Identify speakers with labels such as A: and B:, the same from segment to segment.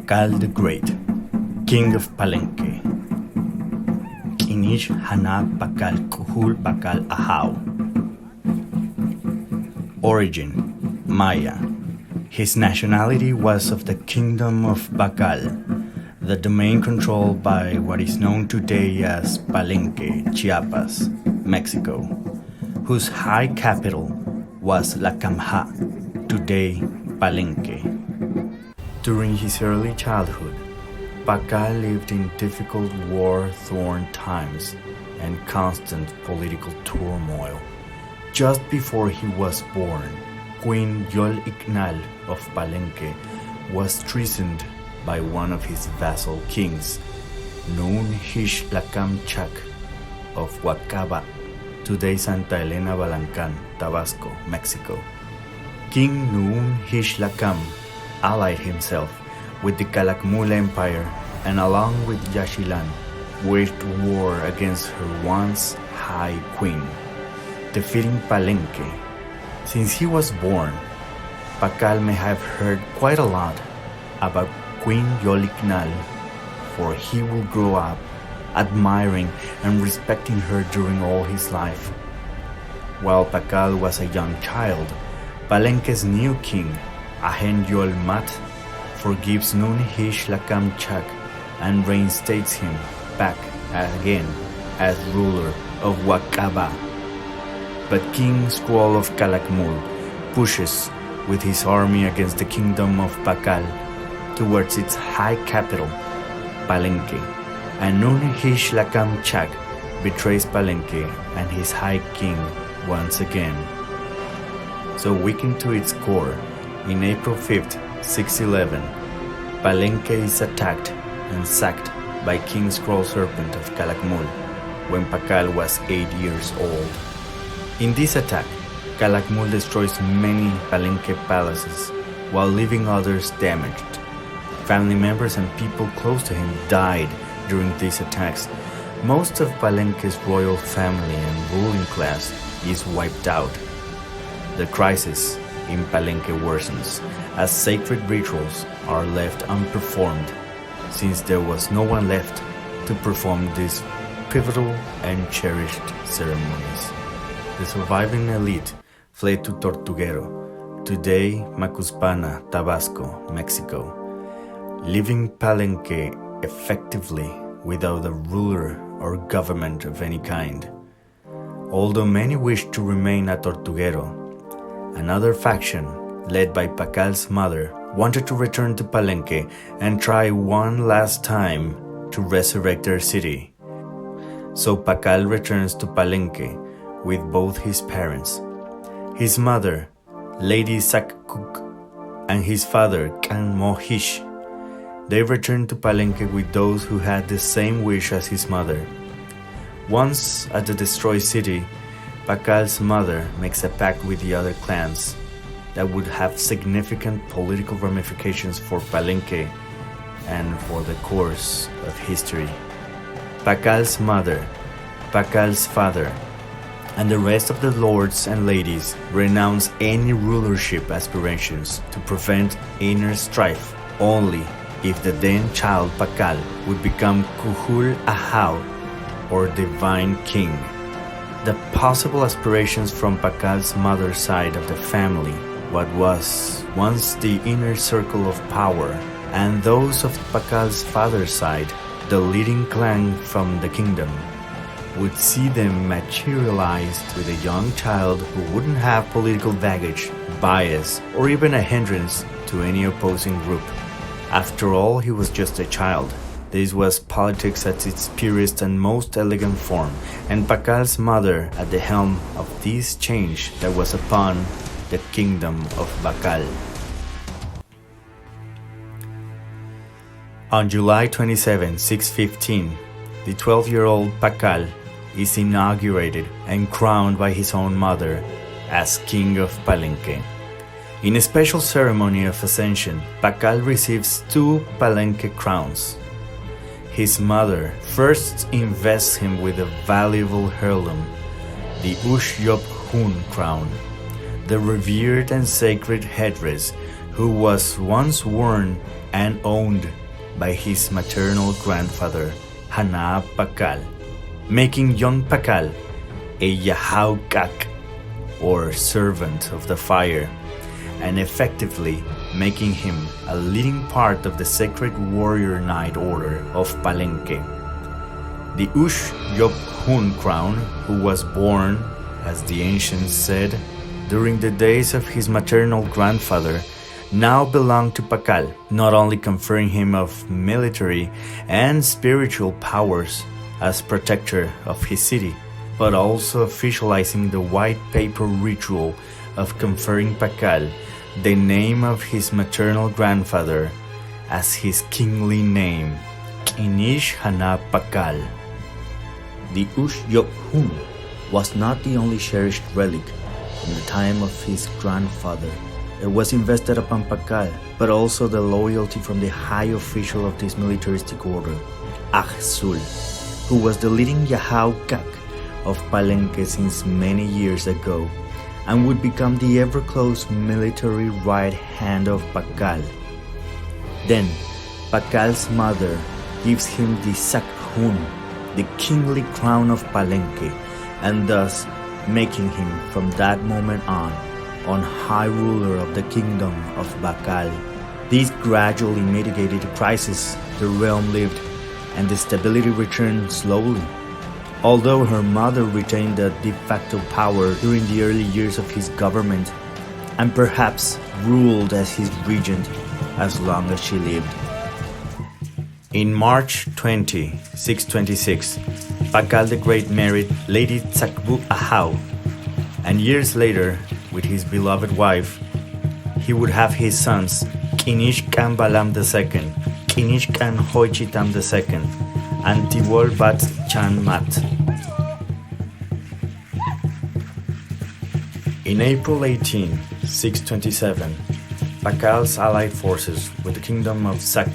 A: Pakal the Great, King of Palenque. Kinish Janaab Pakal Kuhul Pakal Ajaw. Origin: Maya. His nationality was of the Kingdom of Baak'al, the domain controlled by what is known today as Palenque, Chiapas, Mexico, whose high capital was Lakamha, today Palenque. During his early childhood, Pakal lived in difficult war-thorned times and constant political turmoil. Just before he was born, Queen Yo'hl Iknaal of Palenque was treasoned by one of his vassal kings, Nuun Hix Lakam Chahk of Wak'aaba, today Santa Elena Balancan, Tabasco, Mexico. King Nuun Hix Lakam allied himself with the Calakmul Empire and along with Yaxchilan waged war against her once high queen, defeating Palenque. Since he was born, Pakal may have heard quite a lot about Queen Yo'hl Ik'naal, for he will grow up admiring and respecting her during all his life. While Pakal was a young child, Palenque's new king, Ajen Yo'hl Mat, forgives Nuun Hix Lakam Chahk and reinstates him back again as ruler of Wak'aaba. But King Scroll of Calakmul pushes with his army against the Kingdom of Baak'al towards its high capital, Palenque, and Nuun Hix Lakam Chahk betrays Palenque and his high king once again. So weakened to its core, in April 5th, 611, Palenque is attacked and sacked by King Serpent of Calakmul when Pakal was 8 years old. In this attack, Calakmul destroys many Palenque palaces while leaving others damaged. Family members and people close to him died during these attacks. Most of Palenque's royal family and ruling class is wiped out. The crisis in Palenque worsens as sacred rituals are left unperformed, since there was no one left to perform these pivotal and cherished ceremonies. The surviving elite fled to Tortuguero, today Macuspana, Tabasco, Mexico, leaving Palenque effectively without a ruler or government of any kind. Although many wished to remain at Tortuguero, another faction, led by Pakal's mother, wanted to return to Palenque and try one last time to resurrect their city. So Pakal returns to Palenque with both his parents, his mother, Lady Sak K'uk, and his father, K'an Mo Hix. They return to Palenque with those who had the same wish as his mother. Once at the destroyed city, Pakal's mother makes a pact with the other clans that would have significant political ramifications for Palenque and for the course of history. Pakal's mother, Pakal's father, and the rest of the lords and ladies renounce any rulership aspirations to prevent inner strife only if the then child Pakal would become Kuhul Ajaw, or divine king. The possible aspirations from Pakal's mother's side of the family, what was once the inner circle of power, and those of Pakal's father's side, the leading clan from the kingdom, would see them materialized with a young child who wouldn't have political baggage, bias, or even a hindrance to any opposing group. After all, he was just a child. This was politics at its purest and most elegant form, and Pakal's mother at the helm of this change that was upon the Kingdom of Baak'al. On July 27, 615, the 12-year-old Pakal is inaugurated and crowned by his own mother as King of Palenque. In a special ceremony of ascension, Pakal receives 2 Palenque crowns. His mother first invests him with a valuable heirloom, the Hun crown, the revered and sacred headdress who was once worn and owned by his maternal grandfather, Janaab Pakal, making young Pakal a Yo'hl Ik'naal, or servant of the fire, and effectively making him a leading part of the sacred warrior knight order of Palenque. The Yo'hl crown, who was born, as the ancients said, during the days of his maternal grandfather, now belonged to Pakal, not only conferring him of military and spiritual powers as protector of his city, but also officializing the white paper ritual of conferring Pakal the name of his maternal grandfather as his kingly name, Kinish Hana Pakal.
B: The Yo'hl was not the only cherished relic from the time of his grandfather. It was invested upon Pakal, but also the loyalty from the high official of this militaristic order, Ajaw, who was the leading Yo'hl Ik'naal of Palenque since many years ago, and would become the ever-close military right hand of Pakal. Then, Pakal's mother gives him the Sak K'uk, the kingly crown of Palenque, and thus making him from that moment on high ruler of the Kingdom of Baak'al. This gradually mitigated the crisis the realm lived, and the stability returned slowly. Although her mother retained the de facto power during the early years of his government, and perhaps ruled as his regent as long as she lived.
A: In March 626, Pakal the Great married Lady Sak K'uk Ajaw, and years later, with his beloved wife, he would have his sons Kinish K'an Balam II, Kinish K'an Hoichitam II, and Yo'hl Bat Chan Mat. In April 627, Pakal's allied forces with the Kingdom of Sak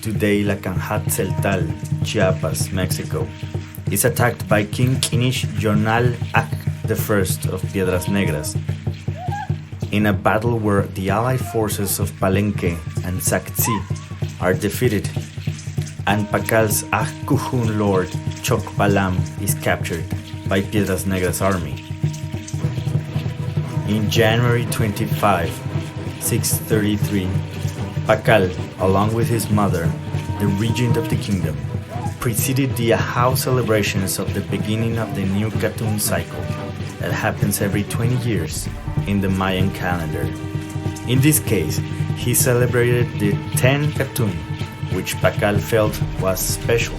A: today Lakamha, Chiapas, Mexico, is attacked by King Yo'hl I of Piedras Negras, in a battle where the allied forces of Palenque and Sak are defeated, and Pakal's Kuhun lord Chok Balam is captured by Piedras Negras' army. In January 25, 633, Pakal, along with his mother, the regent of the kingdom, preceded the Ajaw celebrations of the beginning of the new Katun cycle that happens every 20 years in the Mayan calendar. In this case, he celebrated the 10 Katun, which Pakal felt was special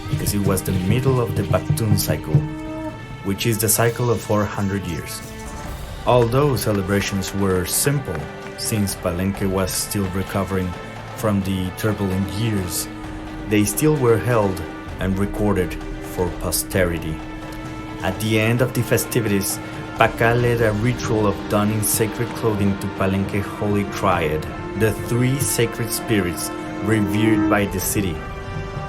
A: because it was the middle of the Baktun cycle, which is the cycle of 400 years. Although celebrations were simple, since Palenque was still recovering from the turbulent years, they still were held and recorded for posterity. At the end of the festivities, Pakal led a ritual of donning sacred clothing to Palenque Holy Triad, the three sacred spirits revered by the city.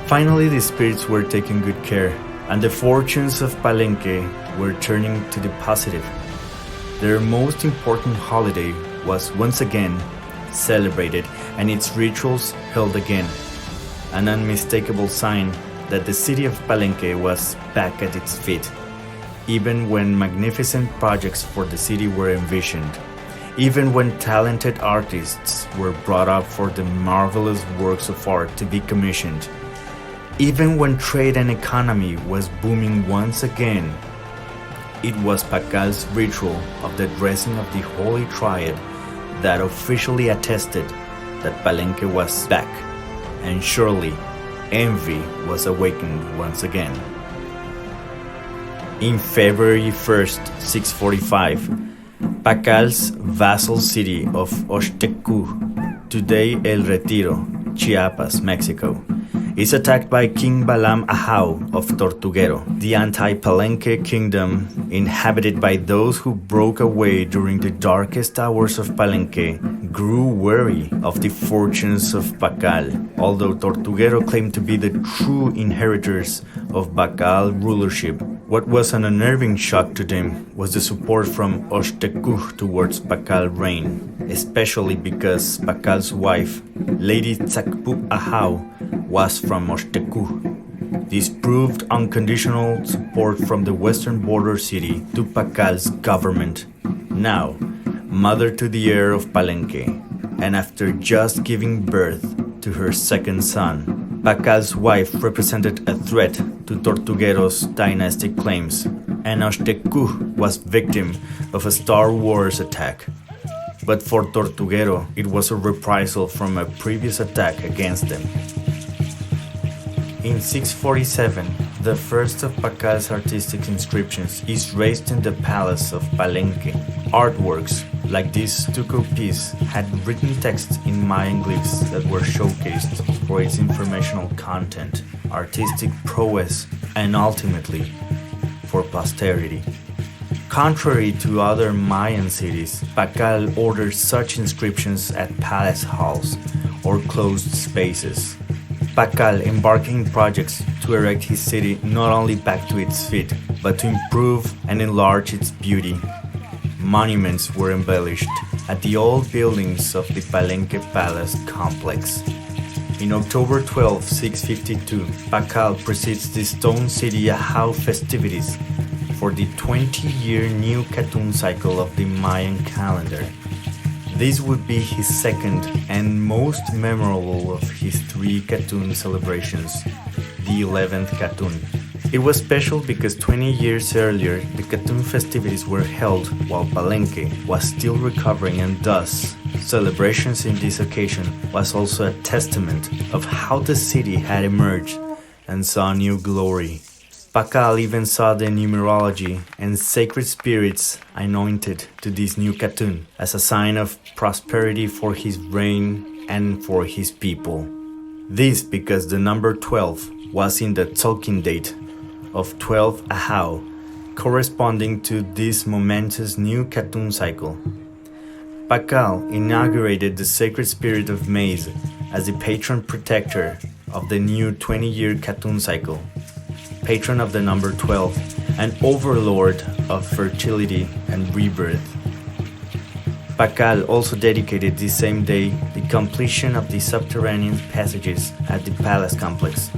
A: Finally, the spirits were taking good care, and the fortunes of Palenque were turning to the positive. Their most important holiday was once again celebrated and its rituals held again, an unmistakable sign that the city of Palenque was back at its feet, even when magnificent projects for the city were envisioned, even when talented artists were brought up for the marvelous works of art to be commissioned, even when trade and economy was booming once again. It was Pakal's ritual of the dressing of the Holy Triad that officially attested that Palenque was back, and surely envy was awakened once again. In February 1st, 645, Pakal's vassal city of Oxtecu, today El Retiro, Chiapas, Mexico, is attacked by King Balam Ajaw of Tortuguero, the anti-Palenque kingdom inhabited by those who broke away during the darkest hours of Palenque grew wary of the fortunes of Pakal, although Tortuguero claimed to be the true inheritors of Baak'al rulership What was an unnerving shock to them was the support from K'uk towards Pakal reign, especially because Pakal's wife, Lady Sak K'uk Ajaw, was from K'uk. This proved unconditional support from the western border city to Pakal's government, now mother to the heir of Palenque, and after just giving birth to her second son. Pakal's wife represented a threat to Tortuguero's dynastic claims, and K'uk was victim of a Star Wars attack. But for Tortuguero, it was a reprisal from a previous attack against them. In 647, the first of Pakal's artistic inscriptions is raised in the palace of Palenque. Artworks like this stucco piece had written text in Mayan glyphs that were showcased for its informational content, artistic prowess, and ultimately for posterity. Contrary to other Mayan cities, Pakal ordered such inscriptions at palace halls or closed spaces. Pakal embarking projects to erect his city not only back to its feet, but to improve and enlarge its beauty. Monuments were embellished at the old buildings of the Palenque Palace complex. In October 12, 652, Pakal presides the Stone City Ajaw festivities for the 20-year new Katun cycle of the Mayan calendar. This would be his second and most memorable of his 3 Katun celebrations, the 11th Katun. It was special because 20 years earlier, the Katun festivities were held while Palenque was still recovering, and thus, celebrations in this occasion was also a testament of how the city had emerged and saw new glory. Pakal even saw the numerology and sacred spirits anointed to this new Katun as a sign of prosperity for his reign and for his people. This because the number 12 was in the Tzolk'in date of 12 Ajaw, corresponding to this momentous new Katun cycle. Pakal inaugurated the sacred spirit of maize as the patron protector of the new 20-year Katun cycle, patron of the number 12, and overlord of fertility and rebirth. Pakal also dedicated this same day the completion of the subterranean passages at the palace complex,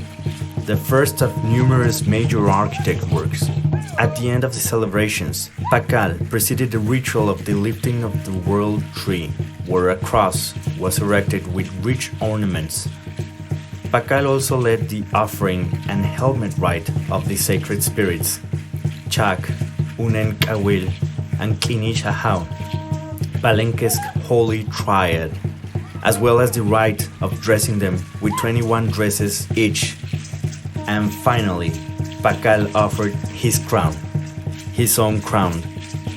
A: the first of numerous major architect works. At the end of the celebrations, Pakal preceded the ritual of the lifting of the world tree, where a cross was erected with rich ornaments. Pakal also led the offering and helmet rite of the sacred spirits, Chak, Unen Kawil, and Kinish Ajaw, Palenque's holy triad, as well as the rite of dressing them with 21 dresses each. And finally, Pakal offered his crown, his own crown,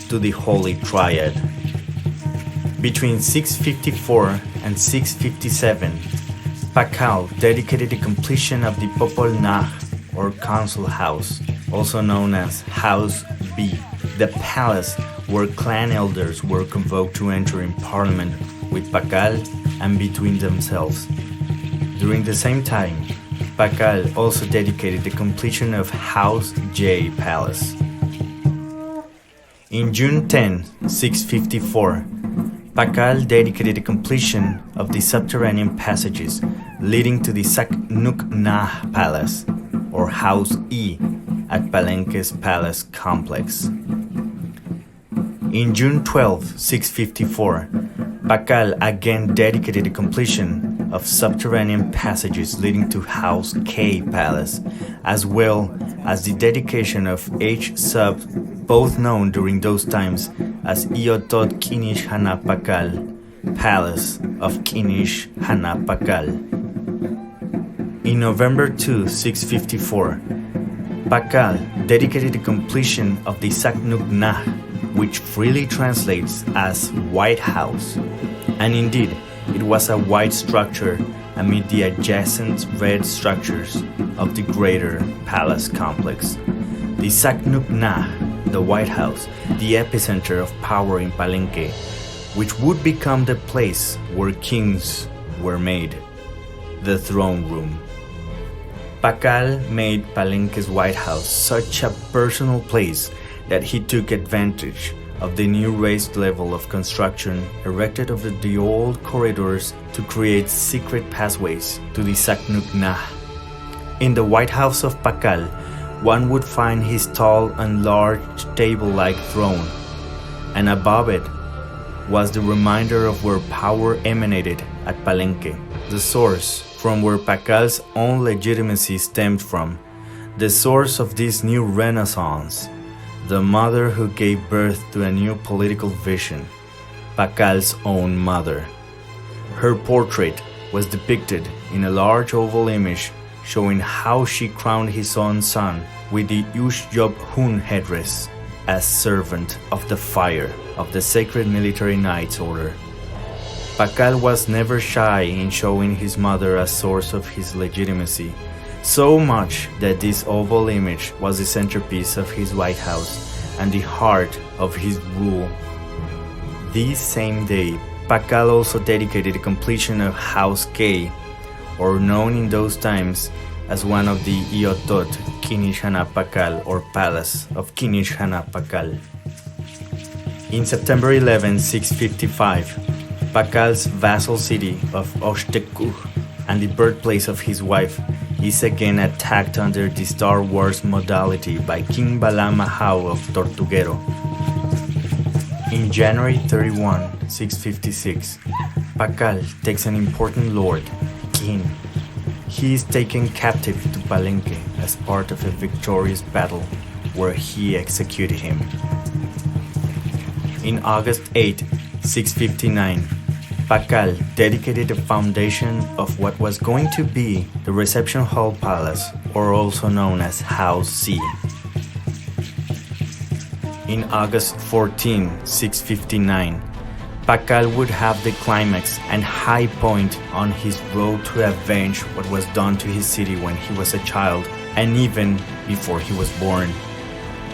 A: to the Holy Triad. Between 654 and 657, Pakal dedicated the completion of the Popol Nah, or Council House, also known as House B, the palace where clan elders were convoked to enter in parliament with Pakal and between themselves. During the same time, Pakal also dedicated the completion of House J Palace. In June 10, 654, Pakal dedicated the completion of the subterranean passages leading to the Sak Nuk Nah Palace, or House E, at Palenque's palace complex. In June 12, 654, Pakal again dedicated the completion of subterranean passages leading to House K Palace, as well as the dedication of H Sub, both known during those times as Iotot Kinish Hana Pakal, Palace of Kinish Hana Pakal. In November 2, 654, Pakal dedicated the completion of the Sak Nuk Nah, which freely translates as White House, and indeed, it was a white structure amid the adjacent red structures of the greater palace complex. The Sak Nuk Nah, the White House, the epicenter of power in Palenque, which would become the place where kings were made, the throne room. Pakal made Palenque's White House such a personal place that he took advantage of the new raised level of construction erected over the old corridors to create secret pathways to the Saknuknah. In the White House of Pakal, one would find his tall and large table-like throne, and above it was the reminder of where power emanated at Palenque, the source from where Pakal's own legitimacy stemmed from, the source of this new renaissance, the mother who gave birth to a new political vision, Pakal's own mother. Her portrait was depicted in a large oval image showing how she crowned his own son with the Ush-Yob-Hun headdress as servant of the fire of the sacred military knights order. Pakal was never shy in showing his mother as source of his legitimacy, so much that this oval image was the centerpiece of his White House and the heart of his rule. This same day, Pakal also dedicated the completion of House K, or known in those times as one of the Iotot Kinishana Pakal, or Palace of Kinishana Pakal. In September 11, 655, Pakal's vassal city of K'uk and the birthplace of his wife is again attacked under the Star Wars modality by King Lakamha of Tortuguero. In January 31, 656, Pakal takes an important lord, king. He is taken captive to Palenque as part of a victorious battle where he executed him. In August 8, 659, Pakal dedicated the foundation of what was going to be the Reception Hall Palace, or also known as House C. In August 14, 659, Pakal would have the climax and high point on his road to avenge what was done to his city when he was a child and even before he was born.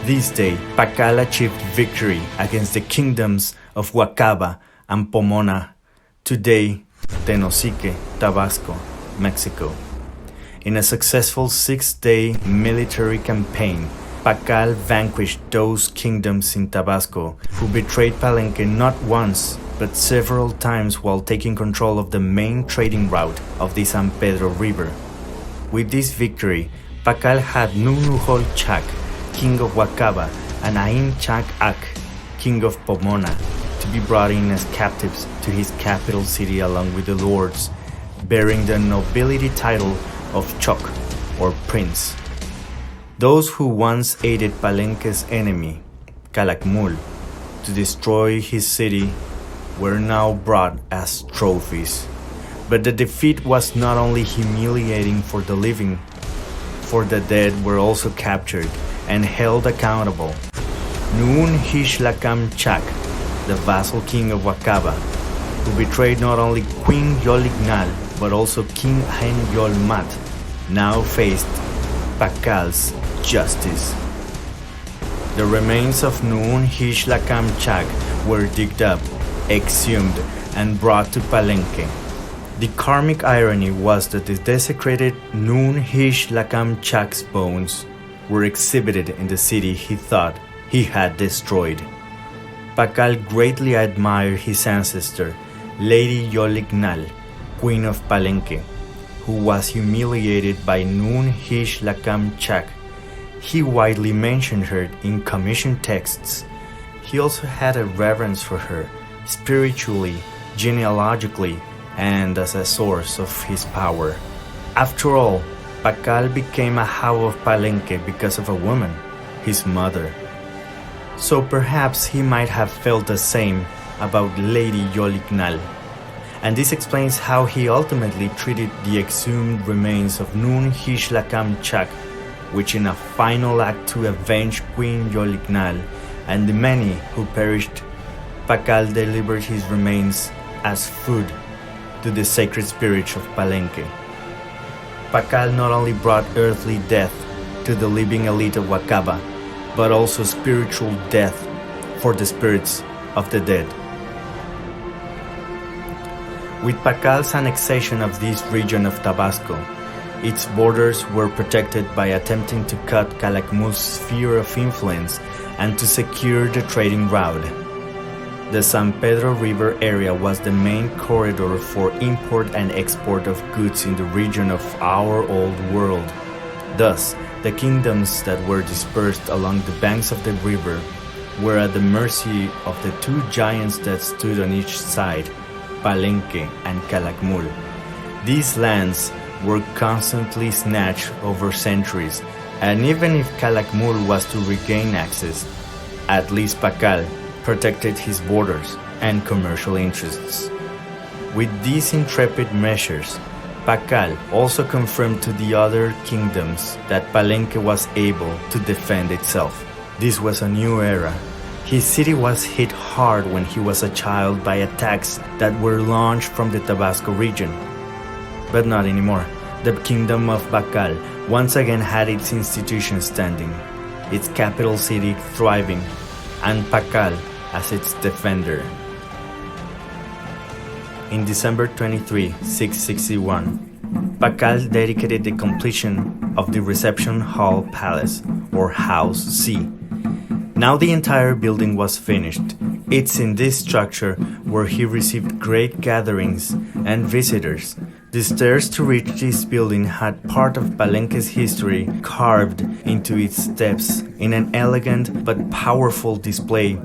A: This day, Pakal achieved victory against the kingdoms of Wak'aaba and Pomona, today Tenosique, Tabasco, Mexico. In a successful 6-day military campaign, Pakal vanquished those kingdoms in Tabasco who betrayed Palenque not once but several times while taking control of the main trading route of the San Pedro River. With this victory, Pakal had Nuun Hix Lakam Chahk, king of Wak'aaba, and Ain Chak Ak, king of Pomona, to be brought in as captives to his capital city along with the lords, bearing the nobility title of Chok, or prince. Those who once aided Palenque's enemy, Calakmul, to destroy his city were now brought as trophies. But the defeat was not only humiliating for the living, for the dead were also captured and held accountable. Nuun Hix Lakam Chahk, the vassal king of Wak'aaba, who betrayed not only Queen Yo'hl Ik'naal but also King Ajen Yo'hl Mat, now faced Pakal's justice. The remains of Nuun Hix Lakam Chahk were digged up, exhumed, and brought to Palenque. The karmic irony was that the desecrated Nuun Hix Lakam Chahk's bones were exhibited in the city he thought he had destroyed. Pakal greatly admired his ancestor, Lady Yo'hl Ik'naal, Queen of Palenque, who was humiliated by Nuun Hix Lakam Chahk. He widely mentioned her in commissioned texts. He also had a reverence for her, spiritually, genealogically, and as a source of his power. After all, Pakal became Ajaw of Palenque because of a woman, his mother. So perhaps he might have felt the same about Lady Yo'hl Ik'naal. And this explains how he ultimately treated the exhumed remains of Nuun Hix Lakam Chahk, which in a final act to avenge Queen Yo'hl Ik'naal and the many who perished, Pakal delivered his remains as food to the sacred spirits of Palenque. Pakal not only brought earthly death to the living elite of Wak'aaba, but also spiritual death for the spirits of the dead. With Pakal's annexation of this region of Tabasco, Its borders were protected by attempting to cut Calakmul's sphere of influence and to secure the trading route. The San Pedro River area was the main corridor for import and export of goods in the region of our Old World. Thus, the kingdoms that were dispersed along the banks of the river were at the mercy of the two giants that stood on each side, Palenque and Calakmul. These lands were constantly snatched over centuries, and even if Calakmul was to regain access, at least Pakal protected his borders and commercial interests. With these intrepid measures, Pakal also confirmed to the other kingdoms that Palenque was able to defend itself. This was a new era. His city was hit hard when he was a child by attacks that were launched from the Tabasco region. But not anymore. The Kingdom of Baak'al once again had its institutions standing, its capital city thriving, and Pakal as its defender. In December 23, 661, Pakal dedicated the completion of the reception hall palace, or House C. Now the entire building was finished. It's in this structure where he received great gatherings and visitors. The stairs to reach this building had part of Palenque's history carved into its steps in an elegant but powerful display,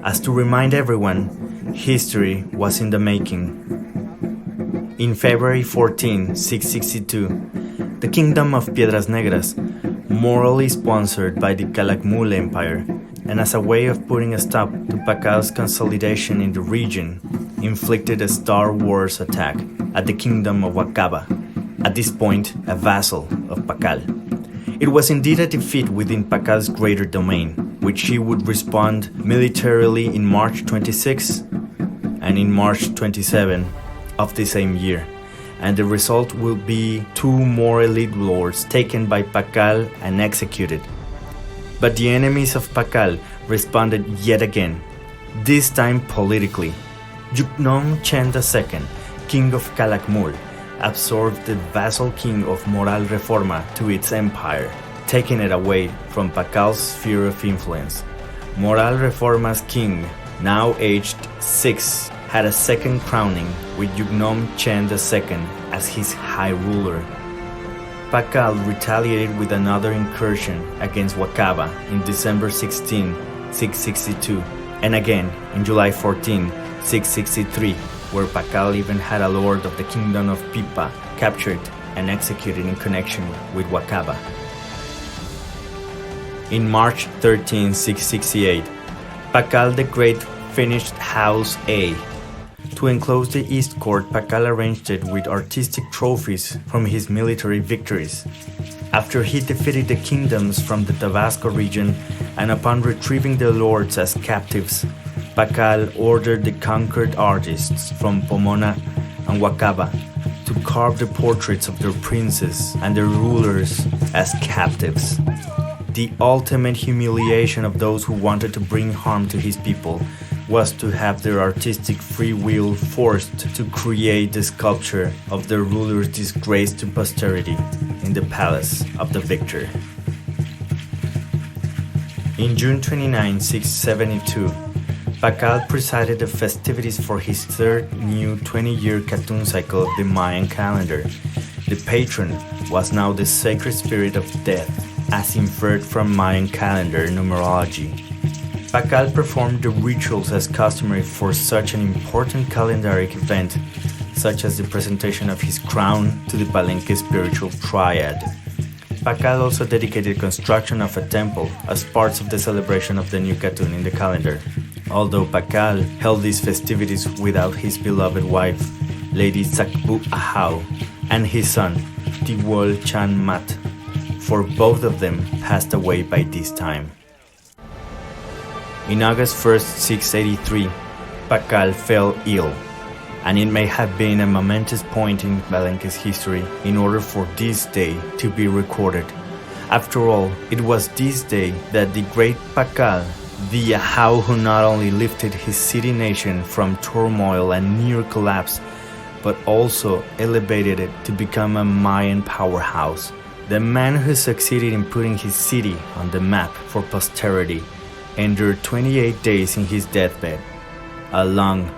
A: as to remind everyone, history was in the making. In February 14, 662, the Kingdom of Piedras Negras, morally sponsored by the Calakmul Empire, and as a way of putting a stop to Pakal's consolidation in the region, inflicted a Star Wars attack at the Kingdom of Wak'aaba, at this point a vassal of Pakal. It was indeed a defeat within Pakal's greater domain, which he would respond militarily in March 26 and in March 27 of the same year, and the result will be two more elite lords taken by Pakal and executed. But the enemies of Pakal responded yet again, this time politically. Yuknom Chen II, king of Calakmul, absorbed the vassal king of Moral Reforma to its empire, taking it away from Pakal's sphere of influence. Moral Reforma's king, now aged 6, had a second crowning with Yuknom Chen II as his high ruler. Pakal retaliated with another incursion against Wak'aaba in December 16, 662, and again in July 14, 663, where Pakal even had a lord of the Kingdom of Pipa captured and executed in connection with Wak'aaba. In March 13, 668, Pakal the Great finished House A. To enclose the East Court, Pakal arranged it with artistic trophies from his military victories. After he defeated the kingdoms from the Tabasco region and upon retrieving the lords as captives, Pakal ordered the conquered artists from Pomona and Wak'aaba to carve the portraits of their princes and their rulers as captives. The ultimate humiliation of those who wanted to bring harm to his people was to have their artistic free will forced to create the sculpture of their ruler's disgrace to posterity in the palace of the victor. In June 29, 672, Pakal presided the festivities for his third new 20-year Katun cycle of the Mayan calendar. The patron was now the sacred spirit of death, as inferred from Mayan calendar numerology. Pakal performed the rituals as customary for such an important calendaric event, such as the presentation of his crown to the Palenque spiritual triad. Pakal also dedicated construction of a temple as parts of the celebration of the new Katun in the calendar, although Pakal held these festivities without his beloved wife, Lady Sak K'uk Ajaw, and his son, Yo'hl Iknaal Mat, for both of them passed away by this time. In August 1st, 683, Pakal fell ill, and it may have been a momentous point in Palenque's history in order for this day to be recorded. After all, it was this day that the great Pakal, the Ajaw who not only lifted his city-nation from turmoil and near collapse, but also elevated it to become a Mayan powerhouse. The man who succeeded in putting his city on the map for posterity endured 28 days in his deathbed, a long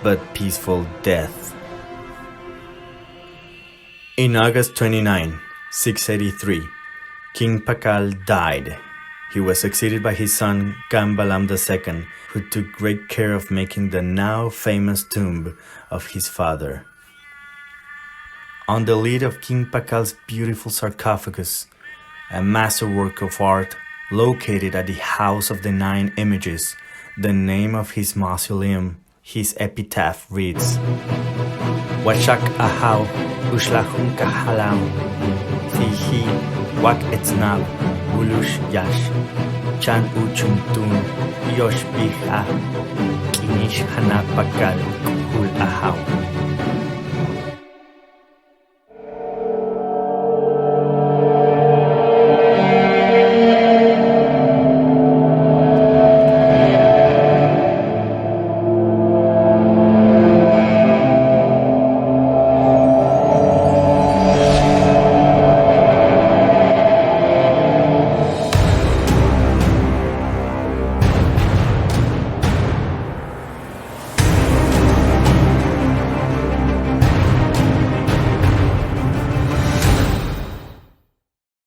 A: but peaceful death. In August 29, 683, King Pakal died. He was succeeded by his son Kambalam II, who took great care of making the now famous tomb of his father. On the lid of King Pakal's beautiful sarcophagus, a masterwork of art located at the House of the Nine Images, the name of his mausoleum, his epitaph reads, Washak Ajaw Ushlahun Kahalam Fihi Wak Etznab Ulush Yash Chan Uchuntun Yosh Biha Kinish Hanapakal Kul Ajaw